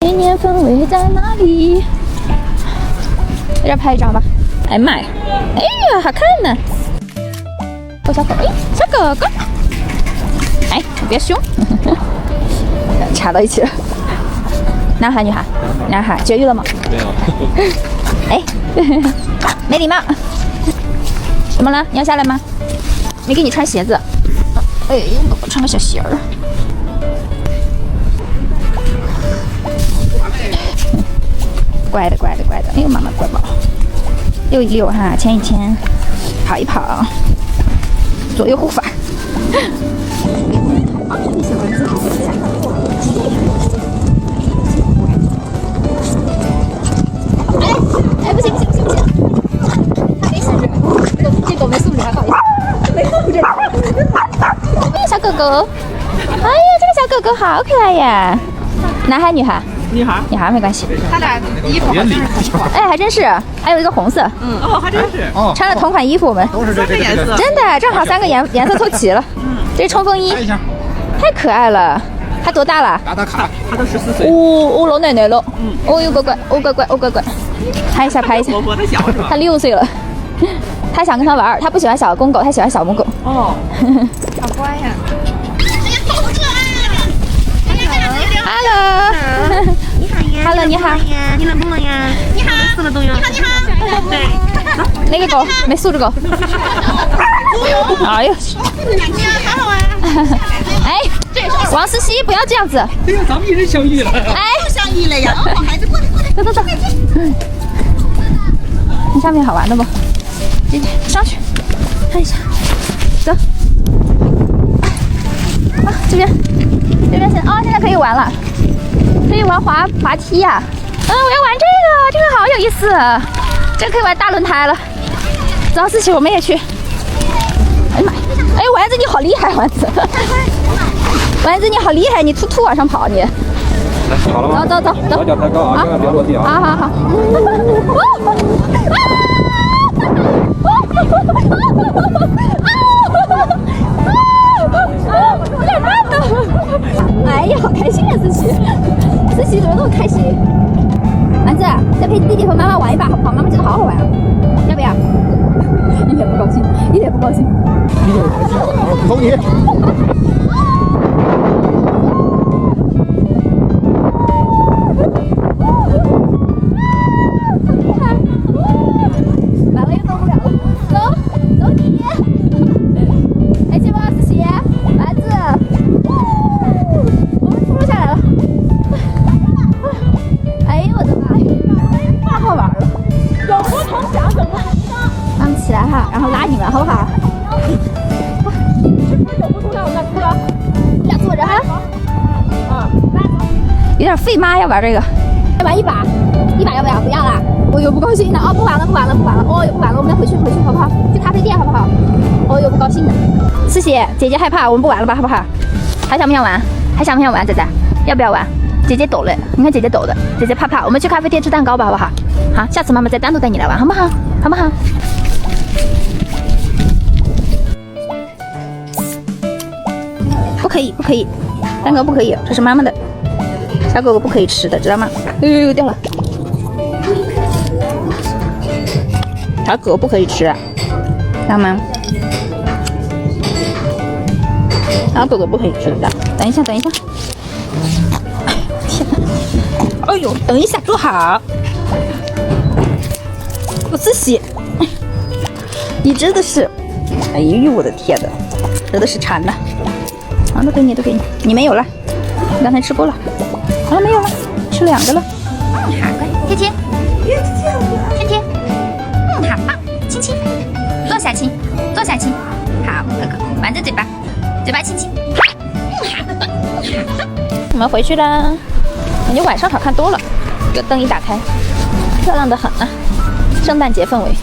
新年氛围在哪里？在这拍一张吧。哎妈呀！哎呀，好看呢！狗小狗，哎，小狗狗。哎，你别凶，插到一起了。男孩女孩？男孩，绝育了吗？没有。哎，没礼貌。怎么了？你要下来吗？没给你穿鞋子。哎，我穿个小鞋儿。乖的，乖的，乖的。哎呦，妈妈乖宝。溜一溜哈，牵一牵，跑一跑，左右护法。小蚊子，哎，不行不行不行不行，没素质，这狗没素质，还好意思，没素质。小狗狗，哎呀，这个小狗狗好可爱呀！男孩女孩？女孩，女孩没关系。他俩衣服好像是同款。哎，还真是，还有一个红色。嗯，哦，还真是。哦，穿了同款衣服，我们都是这个颜色。真的正好3个颜色凑齐了。这是冲锋衣，太可爱了。它多大了？打打卡，他都14岁。哦，老奶奶了。哦哟乖乖，哦乖乖，哦乖乖。拍一下，拍一下。我的小是吧？他6岁了。他想跟他玩，他不喜欢小公狗，他喜欢小母狗。哦，好乖呀。Hello。你好呀 Hello， 你好。你冷不冷呀？你好，死了都有。你好，你好。对，那个狗没素质狗。哎呦。好好玩。哎，王思琪，不要这样子。哎呀，咱们一人相遇了。哎，相遇了呀！好孩子，过来过来。走走走。你上面好玩的不？上去看一下。走。啊，这边现在可以玩了，可以玩滑梯呀。我要玩这个好有意思，这个可以玩大轮胎了。走，思琪，我们也去。哎呀妈呀！哎，丸子你好厉害，丸子。丸子你好厉害，你突突往上跑你。来，好了吗？走。脚脚抬高啊，千万别落地啊。好。有点慢呢。哎呀，好开心啊，思琪！思琪怎么那么开心？丸子，再陪弟弟和妈妈玩一把好不好？妈妈觉得好好玩啊，要不要？一点不高兴，一点不高兴。走你！完了又动不了了，走你！哎，去吧，思琪，丸子，我们出下来了。哎呦我的妈呀，太好玩了！有福同享，怎么？咱们起来哈，然后拉你们好不好？要坐着哈。有点费妈呀，玩这个。玩一把要不要？不要啦！哦哟，不高兴的哦，不玩了。哦哟，不玩了，我们要回去好不好？去咖啡店好不好？哦哟，不高兴的。思琪，姐姐害怕，我们不玩了吧，好不好？还想不想玩？仔仔，要不要玩？姐姐抖了，你看姐姐抖的，姐姐怕，我们去咖啡店吃蛋糕吧，好不好？好，下次妈妈再单独带你来玩，好不好？不可以，蛋糕不可以，这是妈妈的，小狗狗不可以吃的，知道吗？哎呦，掉了。小狗不可以吃，知道吗？小狗狗不可以吃的。等一下。天哪！哎呦，等一下，坐好。我自己，你真的是，哎呦，我的天哪，真的是馋了。好，都给你，你没有了，你刚才吃过了。好了，没有了，吃2个了。好，乖，天，好棒，亲，坐下亲，好，哥哥，玩着嘴巴亲，我们回去啦。感觉晚上好看多了，这个灯一打开，漂亮的很啊，圣诞节氛围。